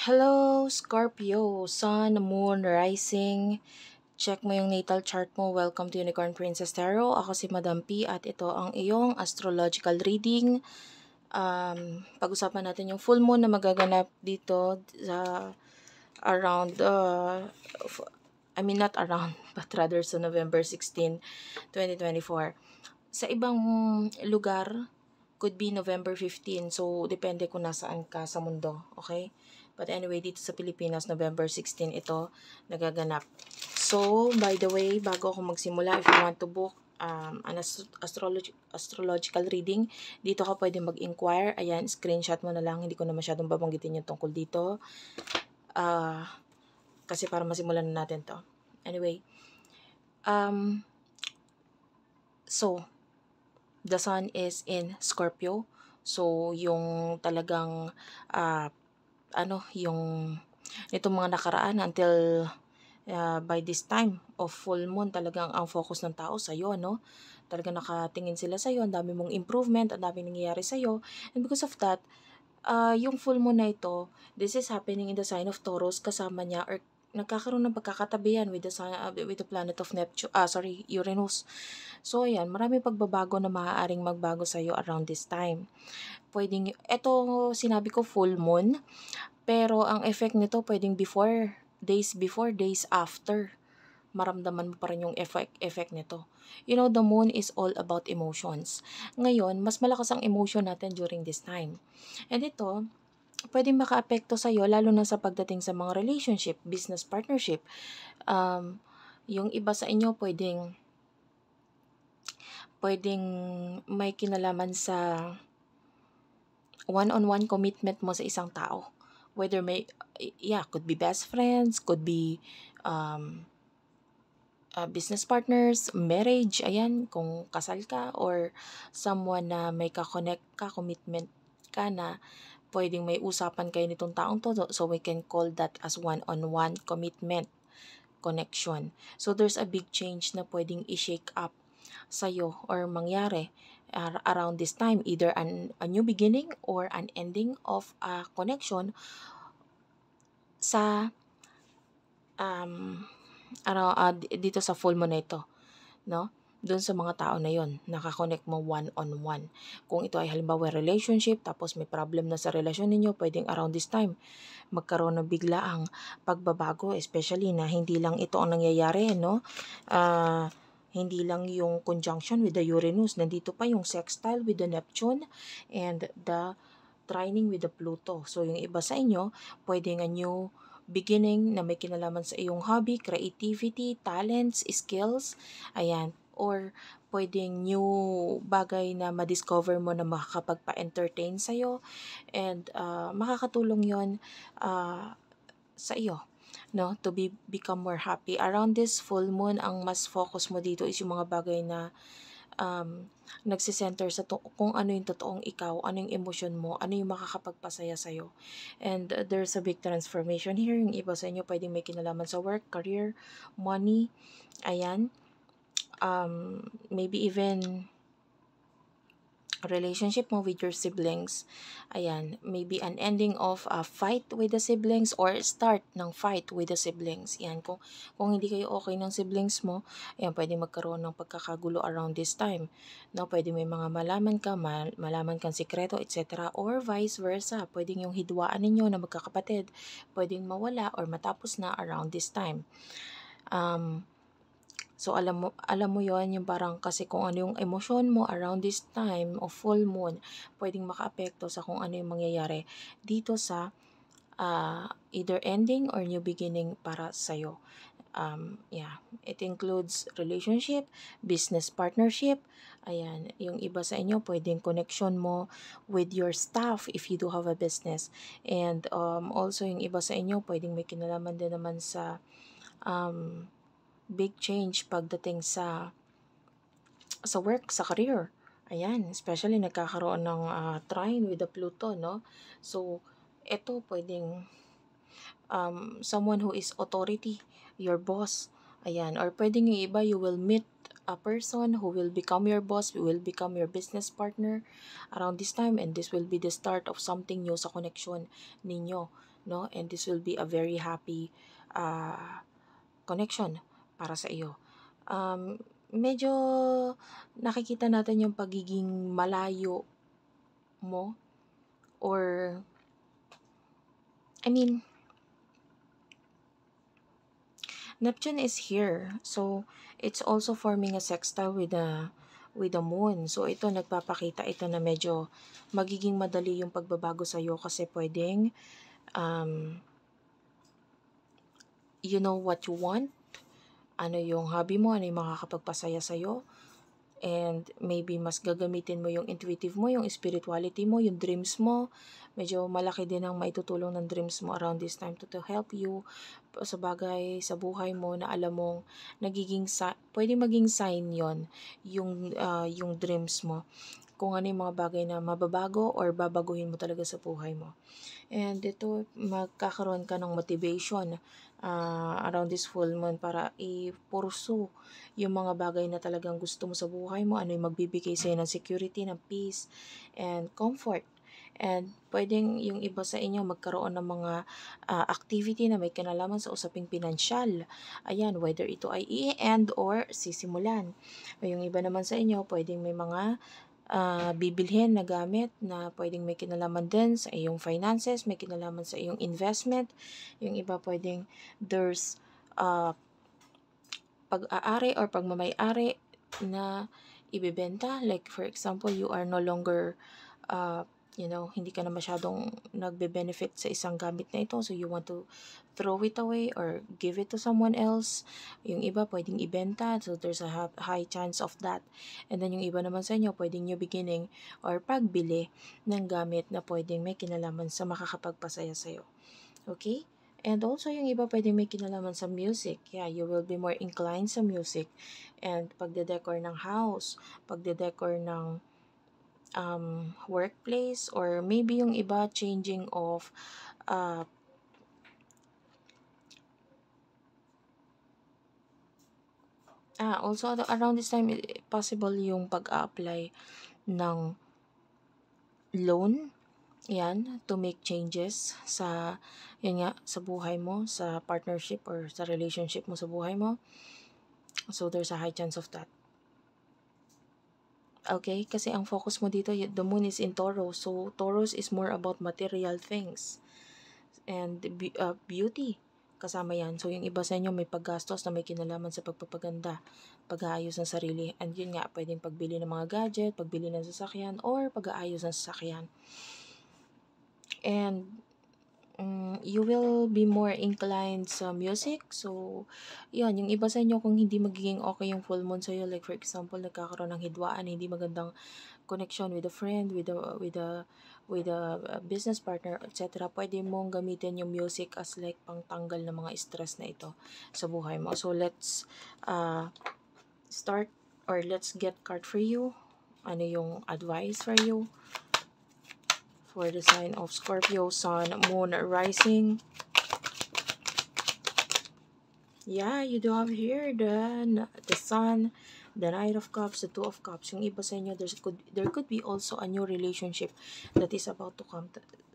Hello, Scorpio, Sun, Moon, Rising. Check mo yung natal chart mo. Welcome to Unicorn Princess Tarot. Ako si Madam P at ito ang iyong astrological reading. Pag-usapan natin yung full moon na magaganap dito sa around, not around, but rather sa November 16, 2024. Sa ibang lugar, could be November 15. So, depende kung nasaan ka sa mundo. Okay? But anyway, dito sa Pilipinas, November 16 ito nagaganap. So, by the way, bago ako magsimula, if you want to book an astrological reading, dito ka pwede mag-inquire. Ayan, screenshot mo na lang. Hindi ko na masyadong babanggitin yung tungkol dito. Kasi para masimulan na natin to. Anyway, so, the sun is in Scorpio. So, yung talagang, yung itong mga nakaraan until by this time of full moon, talagang ang focus ng tao sa'yo, no? Talagang nakatingin sila sa'yo, ang dami mong improvement, ang dami nangyayari sa'yo. And because of that, yung full moon na ito, this is happening in the sign of Taurus, kasama niya, or nagkakaroon ng pagkakatabihan with the planet of Uranus. So, ayan, maraming pagbabago na maaaring magbago sa iyo around this time. Pwedeng, eto sinabi ko full moon, pero ang effect nito pwedeng before, days after. Maramdaman mo pa rin yung effect nito. You know, the moon is all about emotions. Ngayon, mas malakas ang emotion natin during this time. And ito, pwedeng makaapekto sa iyo lalo na sa pagdating sa mga relationship, business partnership. Yung iba sa inyo pwedeng may kinalaman sa one-on-one commitment mo sa isang tao. Whether could be best friends, could be business partners, marriage, ayan, kung kasal ka, or someone na may ka-connect ka, commitment ka na pwedeng may usapan kayo nitong taong to, so we can call that as one-on-one commitment, connection. So there's a big change na pwedeng i-shake up sa'yo or mangyari around this time, either a new beginning or an ending of a connection sa dito sa full moon na ito, no? Doon sa mga tao na yon, nakakonect mo one-on-one. Kung ito ay halimbawa relationship, tapos may problem na sa relasyon ninyo, pwedeng around this time, magkaroon ng biglaang pagbabago, especially na hindi lang ito ang nangyayari, no? Hindi lang yung conjunction with the Uranus, nandito pa yung sextile with the Neptune and the trining with the Pluto. So, yung iba sa inyo, pwedeng a new beginning na may kinalaman sa iyong hobby, creativity, talents, skills, ayan, or pwedeng new bagay na ma-discover mo na makakapagpa-entertain sa'yo, and makakatulong yon sa iyo, no, to become more happy. Around this full moon, ang mas focus mo dito is yung mga bagay na nagsisenter sa kung ano yung totoong ikaw, ano yung emosyon mo, ano yung makakapagpasaya sa'yo. And there's a big transformation here. Yung iba sa inyo pwedeng may kinalaman sa work, career, money, ayan. Maybe even relationship mo with your siblings. Ayan, maybe an ending of a fight with the siblings or start ng fight with the siblings. Yan, kung hindi kayo okay ng siblings mo, ayan, pwede magkaroon ng pagkakagulo around this time. No, pwede may mga malaman kang sikreto, etc. Or vice versa, pwedeng yung hidwaan ninyo na magkakapatid, pwedeng mawala or matapos na around this time. So, alam mo yon, yung parang kasi kung ano yung emosyon mo around this time of full moon, pwedeng makaapekto sa kung ano yung mangyayari dito sa either ending or new beginning para sa'yo. It includes relationship, business partnership, ayan, yung iba sa inyo, pwedeng connection mo with your staff if you do have a business. And also, yung iba sa inyo, pwedeng may kinalaman din naman sa big change pagdating sa work, sa career. Ayan, especially nagkakaroon ng trine with the Pluto, no? So, ito pwedeng someone who is authority, your boss. Ayan, or pwedeng yung iba, you will meet a person who will become your boss, who will become your business partner around this time, and this will be the start of something new sa connection ninyo. no? And this will be a very happy connection para sa iyo. Medyo nakikita natin yung pagiging malayo mo, or I mean, Neptune is here. So, it's also forming a sextile with the moon. So, ito nagpapakita ito na medyo magiging madali yung pagbabago sa iyo, kasi pwedeng you know what you want, ano yung hobby mo, ano yung makakapagpasaya sa iyo, and maybe mas gagamitin mo yung intuitive mo, yung spirituality mo, yung dreams mo. Medyo malaki din ang maitutulong ng dreams mo around this time to help you sa bagay sa buhay mo na alam mong pwede maging sign yon yung dreams mo, kung ano yung mga bagay na mababago or babaguhin mo talaga sa buhay mo. And ito, magkakaroon ka ng motivation around this full moon para i-pursue yung mga bagay na talagang gusto mo sa buhay mo, ano yung magbibigay sa'yo ng security, ng peace, and comfort. And pwedeng yung iba sa inyo magkaroon ng mga activity na may kinalaman sa usaping pinansyal. Ayan, whether ito ay i-end or sisimulan. O yung iba naman sa inyo, pwedeng may mga bibilhin na gamit na pwedeng may kinalaman din sa iyong finances, may kinalaman sa iyong investment. Yung iba pwedeng there's pag-aari or pagmamay-ari na ibebenta. Like for example, you are no longer hindi ka na masyadong nagbe-benefit sa isang gamit na ito, so you want to throw it away or give it to someone else. Yung iba pwedeng ibenta, so there's a high chance of that. And then yung iba naman sa inyo, pwedeng new beginning or pagbili ng gamit na pwedeng may kinalaman sa makakapagpasaya sa'yo. Okay? And also yung iba pwedeng may kinalaman sa music. Yeah, you will be more inclined sa music. And pagde-decor ng house, pagde-decor ng workplace, or maybe yung iba changing of also around this time possible yung pag-apply ng loan, yan, to make changes sa sa buhay mo, sa partnership or sa relationship mo sa buhay mo. So there's a high chance of that. Okay, kasi ang focus mo dito, the moon is in Taurus. So Taurus is more about material things and beauty. Kasama yan. So yung iba sa inyo may paggastos na may kinalaman sa pagpapaganda, pag-aayos ng sarili. And yun nga, pwedeng pagbili ng mga gadget, pagbili ng sasakyan, or pag-aayos ng sasakyan. And you will be more inclined sa music. So, yun, yung iba sa inyo kung hindi magiging okay yung full moon sa'yo, like for example, nagkakaroon ng hidwaan, hindi magandang connection with a friend, with a business partner, etc. Pwede mong gamitin yung music as like pangtanggal ng mga stress na ito sa buhay mo. So, let's start, or let's get card for you. Ano yung advice for you? For the sign of Scorpio, Sun, Moon, Rising. Yeah, you do have here the Sun, the Knight of Cups, the Two of Cups. Yung iba sa inyo, there could be also a new relationship that is about to come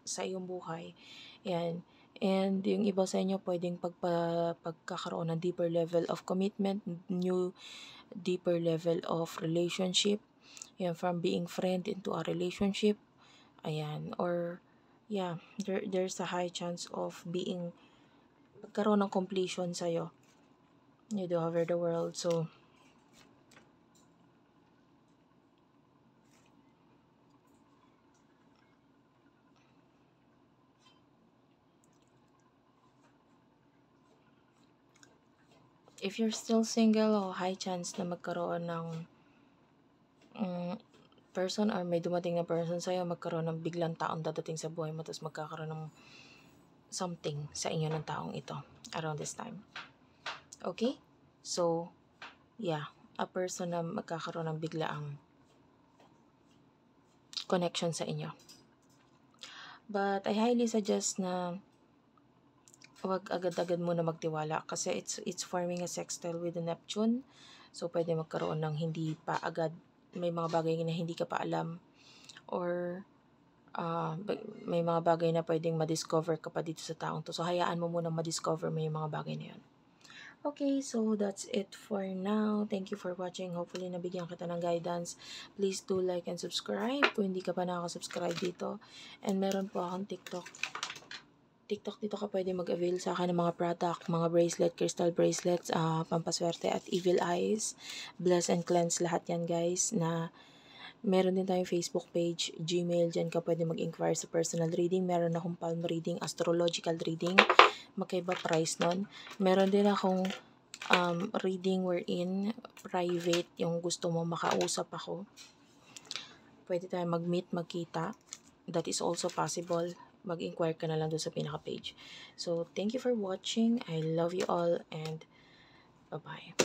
sa iyong buhay. Yan. And yung iba sa inyo, pwedeng pagkakaroon ng deeper level of commitment, new deeper level of relationship. Yan, from being friend into a relationship. Ayan, or yeah, there's a high chance of pagkaroon ng completion sa'yo. You do over the world. So, if you're still single, high chance na magkaroon ng person, or may dumating na person sa'yo, magkaroon ng biglang taong dadating sa buhay mo, tapos magkakaroon ng something sa inyo ng taong ito around this time. Okay? So, yeah, a person na magkakaroon ng biglaang connection sa inyo. But I highly suggest na wag agad-agad muna magtiwala, kasi it's forming a sextile with the Neptune. So, pwede magkaroon ng hindi pa agad, may mga bagay na hindi ka pa alam, or may mga bagay na pwedeng ma-discover ka pa dito sa taong to. So, hayaan mo muna ma-discover mo yung mga bagay na yun. Okay, so that's it for now. Thank you for watching. Hopefully, nabigyan kita ng guidance. Please do like and subscribe kung hindi ka pa nakaka-subscribe dito. And meron po akong TikTok. Dito ka pwede mag-avail sa akin ng mga product, mga bracelet, crystal bracelets, pampaswerte at evil eyes. Bless and cleanse lahat yan, guys. Na meron din tayong Facebook page, Gmail, dyan ka pwede mag-inquire sa personal reading. Meron akong palm reading, astrological reading. Magkaiba price nun. Meron din akong reading wherein private, yung gusto mo makausap ako. Pwede tayo mag-meet, magkita. That is also possible. Mag-inquire ka na lang doon sa pinaka-page. So, thank you for watching. I love you all and bye-bye.